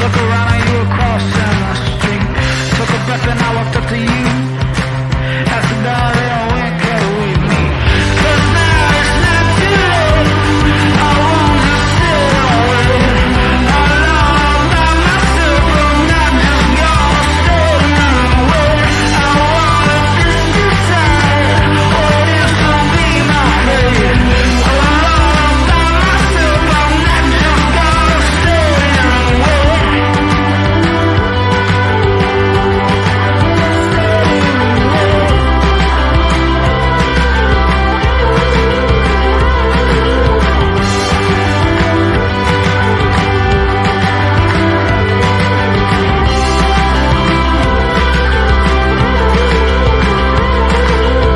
Look around and you were crossing the street. Took a breath and I walked up to you. Asked the darling, when can we meet? 'Cause now it's not too late. I won't just sit and wait. Alone by myself, I'm not just gonna stay and wait. I wanna just decide what is to be my fate. Alone by myself, I'm not just gonna stay and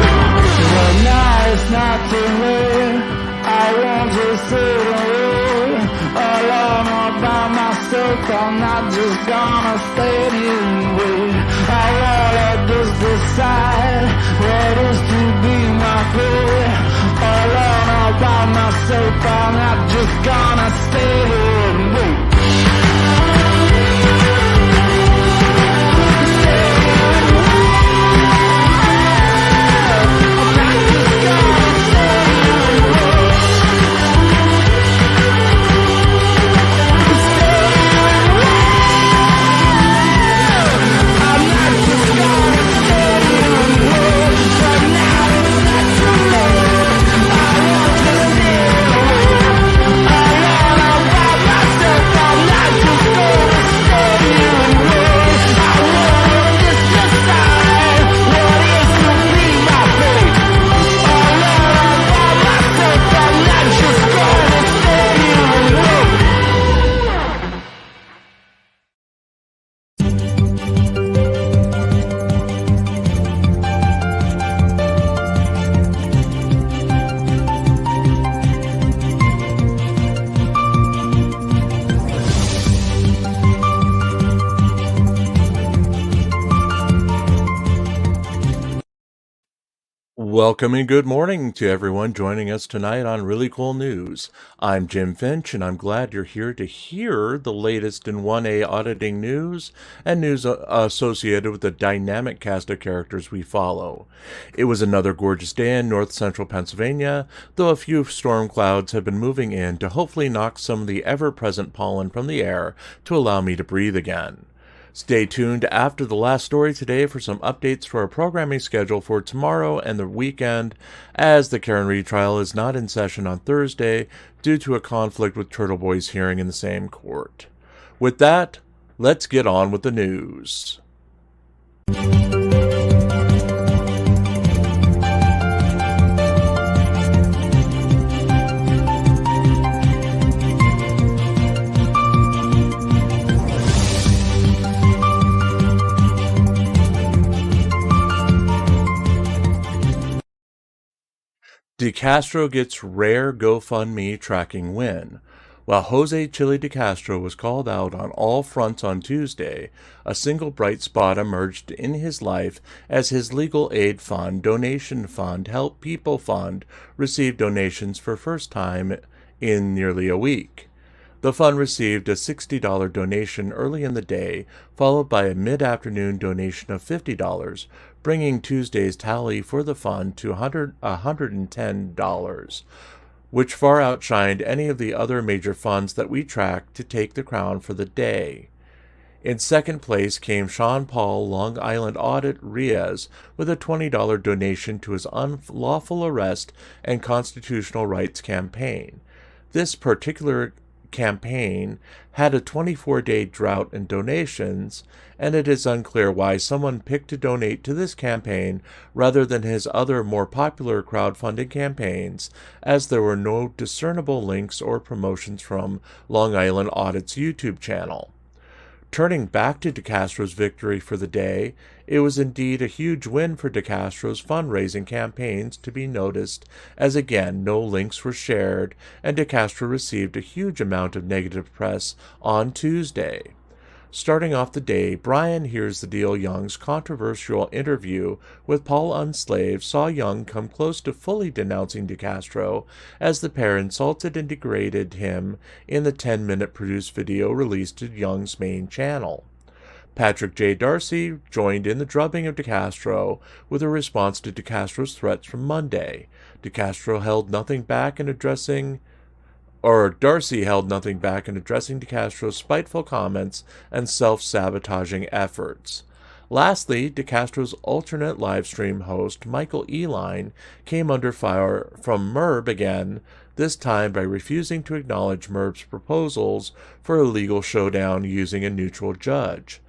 wait. But now it's not too late. I won't just sit and wait. Alone all by myself, I'm not just gonna stay here and wait. I wanna just decide what is to be my fate. Alone all by myself, I'm not just gonna stay here and wait. Welcome and good morning to everyone joining us tonight on Really Cool News. I'm Jim Finch, and I'm glad you're here to hear the latest in 1A auditing news and news associated with the dynamic cast of characters we follow. It was another gorgeous day in north central Pennsylvania, though a few storm clouds have been moving in to hopefully knock some of the ever-present pollen from the air to allow me to breathe again. Stay tuned after the last story today for some updates for our programming schedule for tomorrow and the weekend, as the Karen Reed trial is not in session on Thursday due to a conflict with Turtle Boy's hearing in the same court. With that, let's get on with the news. DeCastro gets rare GoFundMe tracking win. While Jose Chili DeCastro was called out on all fronts on Tuesday, a single bright spot emerged in his life as his legal aid fund, donation fund, Help People Fund, received donations for first time in nearly a week. The fund received a $60 donation early in the day, followed by a mid-afternoon donation of $50, bringing Tuesday's tally for the fund to $110, which far outshined any of the other major funds that we track to take the crown for the day. In second place came Sean Paul Long Island Audit Riaz with a $20 donation to his unlawful arrest and constitutional rights campaign. This particular campaign had a 24-day drought in donations, and it is unclear why someone picked to donate to this campaign rather than his other more popular crowdfunding campaigns, as there were no discernible links or promotions from Long Island Audit's YouTube channel. Turning back to DeCastro's victory for the day, it was indeed a huge win for DeCastro's fundraising campaigns to be noticed, as again no links were shared, and DeCastro received a huge amount of negative press on Tuesday. Starting off the day, Brian hears the deal Young's controversial interview with Paul Unslave saw Young come close to fully denouncing DeCastro as the pair insulted and degraded him in the 10-minute produced video released to Young's main channel. Patrick J. Darcy joined in the drubbing of DeCastro with a response to DeCastro's threats from Monday. Darcy held nothing back in addressing DeCastro's spiteful comments and self-sabotaging efforts. Lastly, DeCastro's alternate livestream host, Michael Eline, came under fire from Merb again, this time by refusing to acknowledge Merb's proposals for a legal showdown using a neutral judge.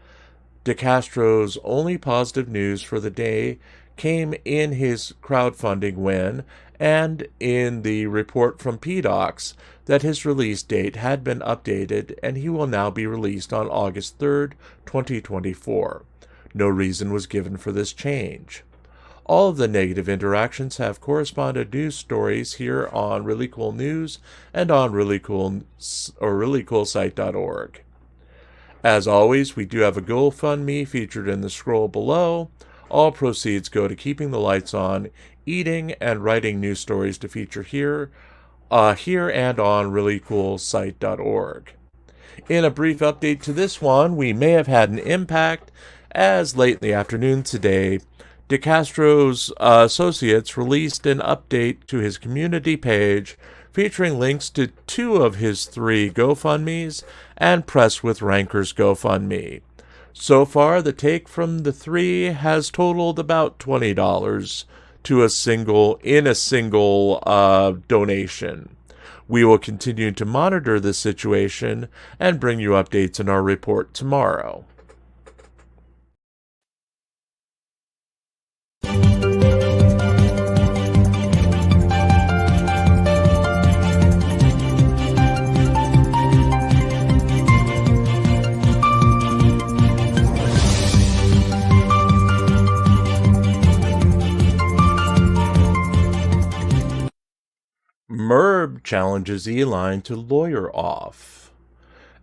DeCastro's only positive news for the day came in his crowdfunding win and in the report from PDocs that his release date had been updated and he will now be released on August 3rd, 2024. No reason was given for this change. All of the negative interactions have corresponded news stories here on Really Cool News and on ReallyCoolSite.org. As always, we do have a GoFundMe featured in the scroll below. All proceeds go to keeping the lights on, eating, and writing news stories to feature here and on ReallyCoolSite.org. In a brief update to this one, we may have had an impact, as late in the afternoon today, DeCastro's associates released an update to his community page featuring links to 2 of his 3 GoFundMes and Press with Rankers GoFundMe. So far, the take from the 3 has totaled about $20 to a single donation. We will continue to monitor this situation and bring you updates in our report tomorrow. Merb challenges Eline to lawyer off.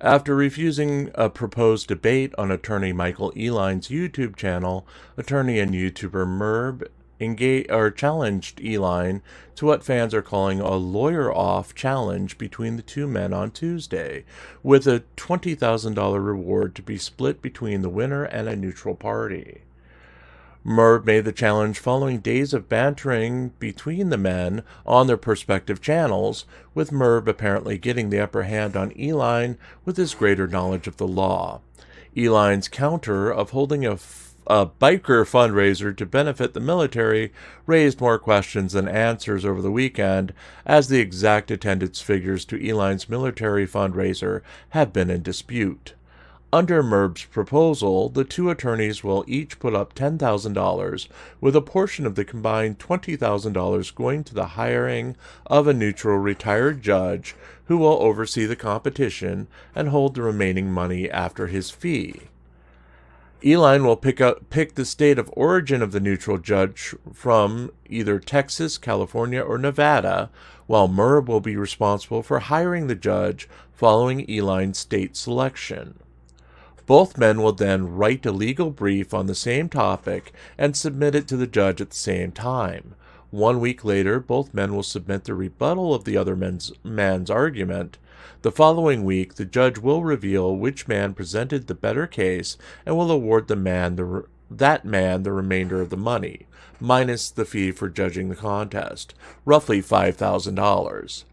After refusing a proposed debate on attorney Michael Eline's YouTube channel, attorney and YouTuber Merb challenged Eline to what fans are calling a lawyer-off challenge between the two men on Tuesday, with a $20,000 reward to be split between the winner and a neutral party. Merb made the challenge following days of bantering between the men on their respective channels, with Merb apparently getting the upper hand on Eline with his greater knowledge of the law. Eline's counter of holding a biker fundraiser to benefit the military raised more questions than answers over the weekend, as the exact attendance figures to Eline's military fundraiser have been in dispute. Under Merb's proposal, the 2 attorneys will each put up $10,000, with a portion of the combined $20,000 going to the hiring of a neutral retired judge who will oversee the competition and hold the remaining money after his fee. Eline will pick the state of origin of the neutral judge from either Texas, California, or Nevada, while Merb will be responsible for hiring the judge following Eline's state selection. Both men will then write a legal brief on the same topic and submit it to the judge at the same time. 1 week later, both men will submit the rebuttal of the other man's argument. The following week, the judge will reveal which man presented the better case and will award that man the remainder of the money, minus the fee for judging the contest, roughly $5,000.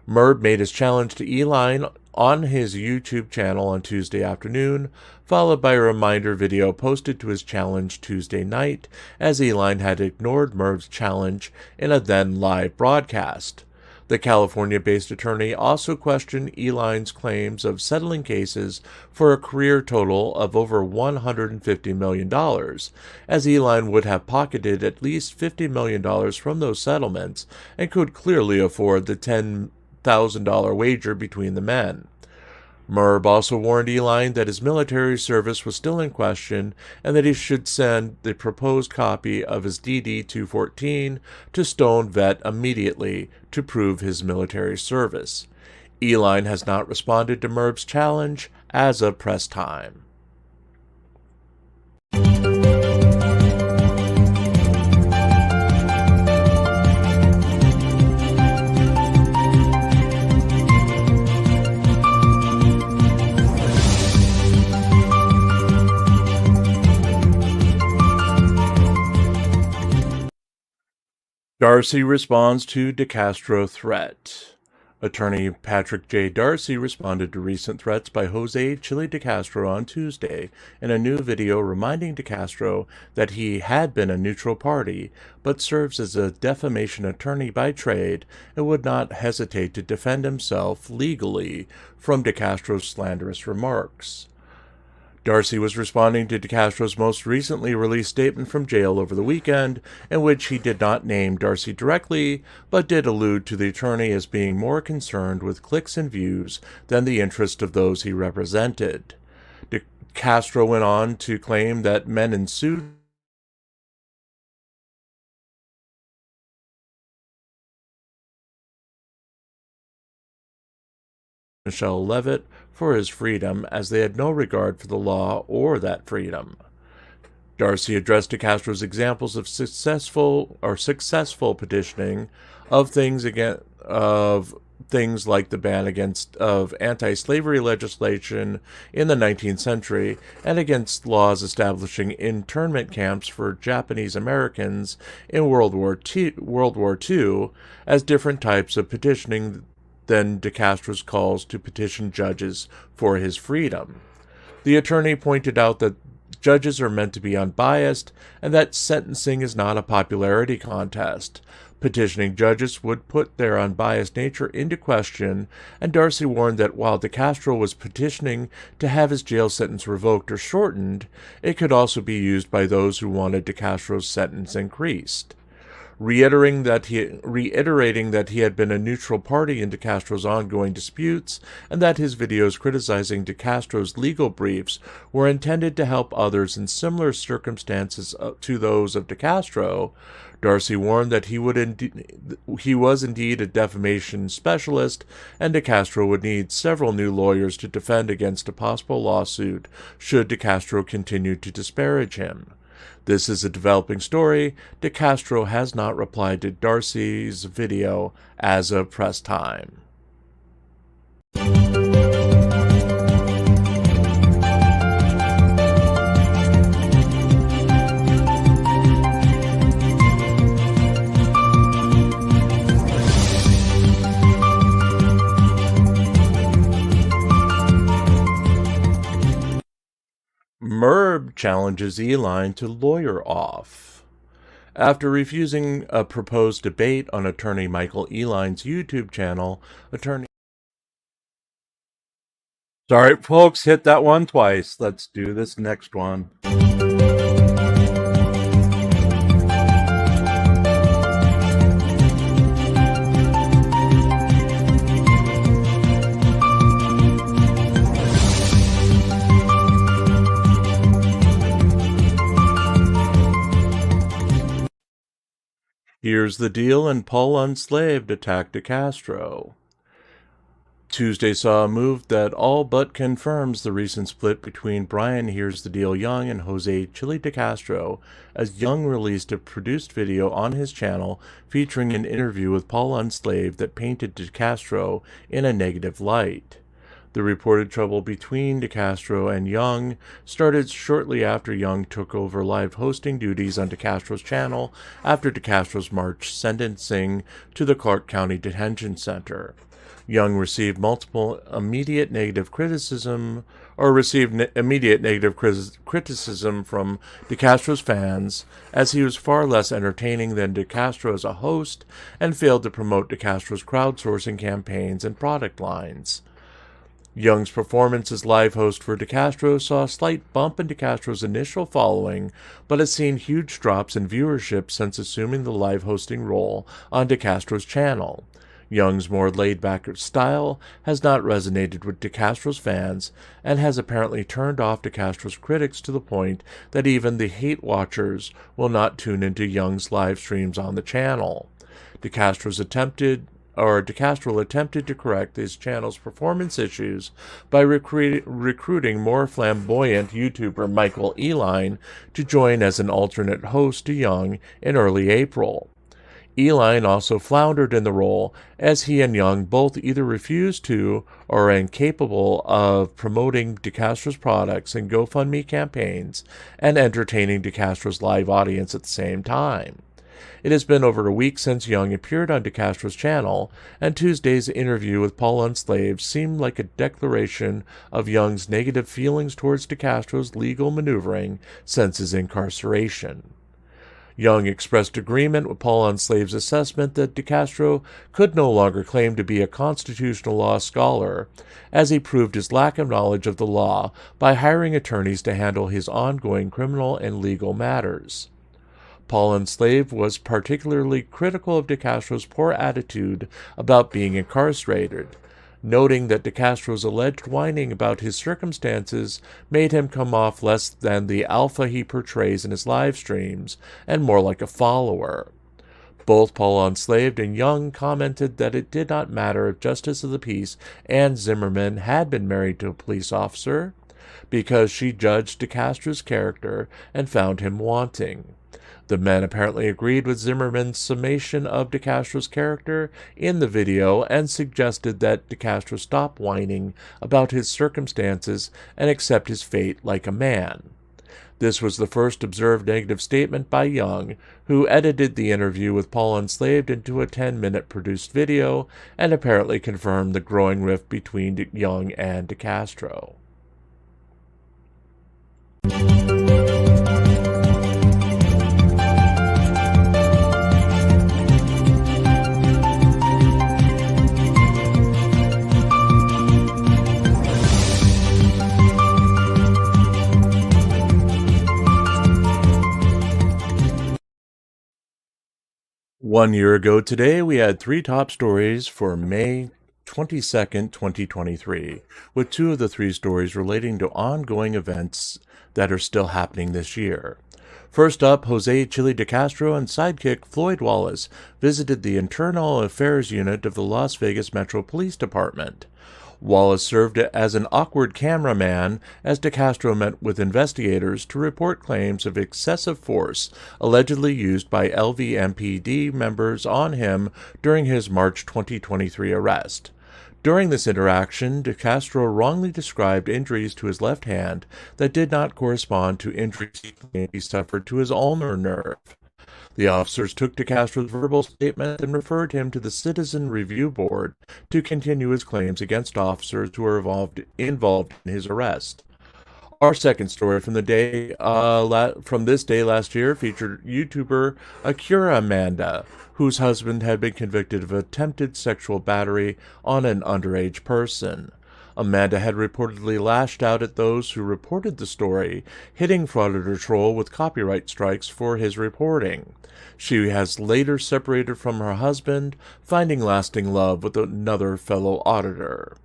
Merb made his challenge to Eline on his YouTube channel on Tuesday afternoon, followed by a reminder video posted to his challenge Tuesday night, as Eline had ignored Merb's challenge in a then live broadcast. The California-based attorney also questioned Eline's claims of settling cases for a career total of over $150 million, as Eline would have pocketed at least $50 million from those settlements and could clearly afford the $10,000 wager between the men. Merb also warned Eline that his military service was still in question and that he should send the proposed copy of his DD-214 to Stone Vet immediately to prove his military service. Eline has not responded to Merb's challenge as of press time. Darcy responds to DeCastro threat. Attorney Patrick J. Darcy responded to recent threats by Jose Chili DeCastro on Tuesday in a new video reminding DeCastro that he had been a neutral party, but serves as a defamation attorney by trade and would not hesitate to defend himself legally from DeCastro's slanderous remarks. Darcy was responding to DeCastro's most recently released statement from jail over the weekend, in which he did not name Darcy directly, but did allude to the attorney as being more concerned with clicks and views than the interest of those he represented. DeCastro went on to claim that men in suits Michelle Levitt for his freedom, as they had no regard for the law or that freedom. Darcy addressed DeCastro's examples of successful petitioning of things like the ban of anti-slavery legislation in the 19th century and against laws establishing internment camps for Japanese Americans in World War II as different types of petitioning than DeCastro's calls to petition judges for his freedom. The attorney pointed out that judges are meant to be unbiased and that sentencing is not a popularity contest. Petitioning judges would put their unbiased nature into question, and Darcy warned that while DeCastro was petitioning to have his jail sentence revoked or shortened, it could also be used by those who wanted DeCastro's sentence increased. Reiterating that he had been a neutral party in DeCastro's ongoing disputes and that his videos criticizing DeCastro's legal briefs were intended to help others in similar circumstances to those of DeCastro, Darcy warned that he was indeed a defamation specialist, and DeCastro would need several new lawyers to defend against a possible lawsuit should DeCastro continue to disparage him. This is a developing story. DeCastro has not replied to Darcy's video as of press time. Merb challenges Eline to lawyer off. After refusing a proposed debate on attorney Michael Eline's YouTube channel, Sorry, folks, hit that one twice. Let's do this next one. Here's the Deal and Paul Unslaved attacked DeCastro. Tuesday saw a move that all but confirms the recent split between Brian Here's the Deal Young and Jose Chili DeCastro, as Young released a produced video on his channel featuring an interview with Paul Unslaved that painted DeCastro in a negative light. The reported trouble between DeCastro and Young started shortly after Young took over live hosting duties on DeCastro's channel after DeCastro's March sentencing to the Clark County Detention Center. Young received immediate negative criticism from DeCastro's fans, as he was far less entertaining than DeCastro as a host and failed to promote DeCastro's crowdsourcing campaigns and product lines. Young's performance as live host for DeCastro saw a slight bump in DeCastro's initial following, but has seen huge drops in viewership since assuming the live hosting role on DeCastro's channel. Young's more laid-back style has not resonated with DeCastro's fans and has apparently turned off DeCastro's critics to the point that even the hate watchers will not tune into Young's live streams on the channel. DeCastro attempted to correct his channel's performance issues by recruiting more flamboyant YouTuber Michael Eline to join as an alternate host to Young in early April. Eline also floundered in the role, as he and Young both either refused to or are incapable of promoting DeCastro's products and GoFundMe campaigns and entertaining DeCastro's live audience at the same time. It has been over a week since Young appeared on DeCastro's channel, and Tuesday's interview with Paul Unslaved seemed like a declaration of Young's negative feelings towards DeCastro's legal maneuvering since his incarceration. Young expressed agreement with Paul Unslaved's assessment that DeCastro could no longer claim to be a constitutional law scholar, as he proved his lack of knowledge of the law by hiring attorneys to handle his ongoing criminal and legal matters. Paul Enslaved was particularly critical of DeCastro's poor attitude about being incarcerated, noting that DeCastro's alleged whining about his circumstances made him come off less than the alpha he portrays in his live streams and more like a follower. Both Paul Enslaved and Young commented that it did not matter if Justice of the Peace Ann Zimmerman had been married to a police officer, because she judged DeCastro's character and found him wanting. The men apparently agreed with Zimmerman's summation of DeCastro's character in the video and suggested that DeCastro stop whining about his circumstances and accept his fate like a man. This was the first observed negative statement by Young, who edited the interview with Paul Enslaved into a 10-minute produced video and apparently confirmed the growing rift between Young and DeCastro. One year ago today, we had three top stories for May 22nd, 2023, with two of the three stories relating to ongoing events that are still happening this year. First up, Jose Chili DeCastro and sidekick Floyd Wallace visited the Internal Affairs Unit of the Las Vegas Metro Police Department. Wallace served as an awkward cameraman as DeCastro met with investigators to report claims of excessive force allegedly used by LVMPD members on him during his March 2023 arrest. During this interaction, DeCastro wrongly described injuries to his left hand that did not correspond to injuries he suffered to his ulnar nerve. The officers took DeCastro's verbal statement and referred him to the Citizen Review Board to continue his claims against officers who were involved in his arrest. Our second story from the day, from this day last year, featured YouTuber Akira Amanda, whose husband had been convicted of attempted sexual battery on an underage person. Amanda had reportedly lashed out at those who reported the story, hitting Frauditor Troll with copyright strikes for his reporting. She has later separated from her husband, finding lasting love with another fellow auditor.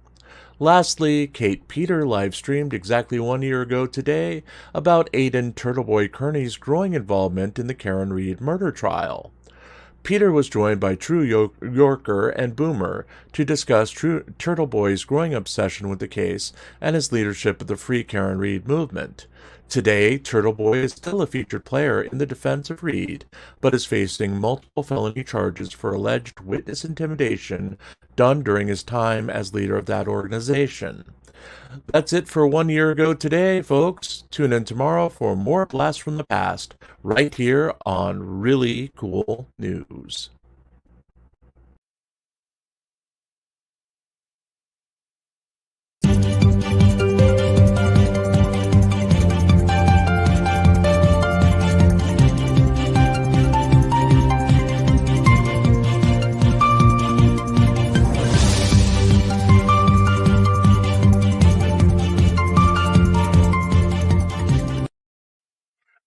Lastly, Kate Peter live-streamed exactly 1 year ago today about Aidan Turtleboy Kearney's growing involvement in the Karen Reed murder trial. Peter was joined by True Yorker and Boomer to discuss Turtleboy's growing obsession with the case and his leadership of the Free Karen Reed movement. Today, Turtleboy is still a featured player in the defense of Reed, but is facing multiple felony charges for alleged witness intimidation done during his time as leader of that organization. That's it for 1 year ago today, folks. Tune in tomorrow for more blasts from the past, right here on Really Cool News.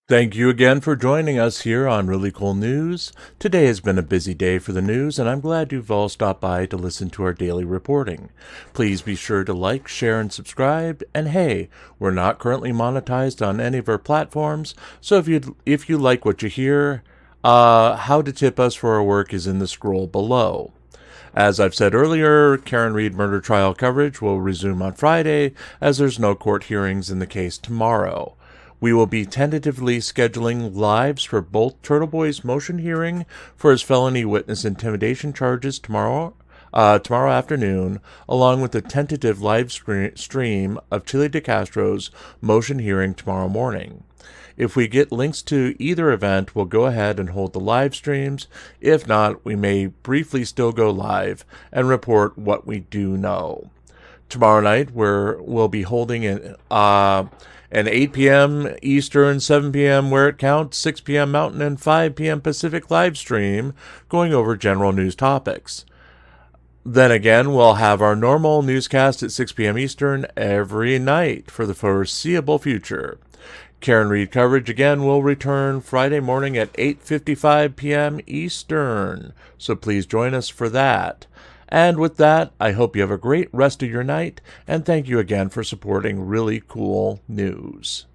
Thank you again for joining us here on Really Cool News. Today has been a busy day for the news, and I'm glad you've all stopped by to listen to our daily reporting. Please be sure to like, share, and subscribe. And hey, we're not currently monetized on any of our platforms, so if you like what you hear, how to tip us for our work is in the scroll below. As I've said earlier, Karen Reed murder trial coverage will resume on Friday, as there's no court hearings in the case tomorrow. We will be tentatively scheduling lives for both Turtleboy's motion hearing for his felony witness intimidation charges tomorrow tomorrow afternoon, along with the tentative live stream of Chile de Castro's motion hearing tomorrow morning. If we get links to either event, we'll go ahead and hold the live streams. If not, we may briefly still go live and report what we do know. Tomorrow night, we'll be holding an 8 p.m. Eastern, 7 p.m. where it counts, 6 p.m. Mountain, and 5 p.m. Pacific live stream going over general news topics. Then again, we'll have our normal newscast at 6 p.m. Eastern every night for the foreseeable future. Karen Reed coverage again will return Friday morning at 8:55 p.m. Eastern, so please join us for that. And with that, I hope you have a great rest of your night, and thank you again for supporting Really Cool News.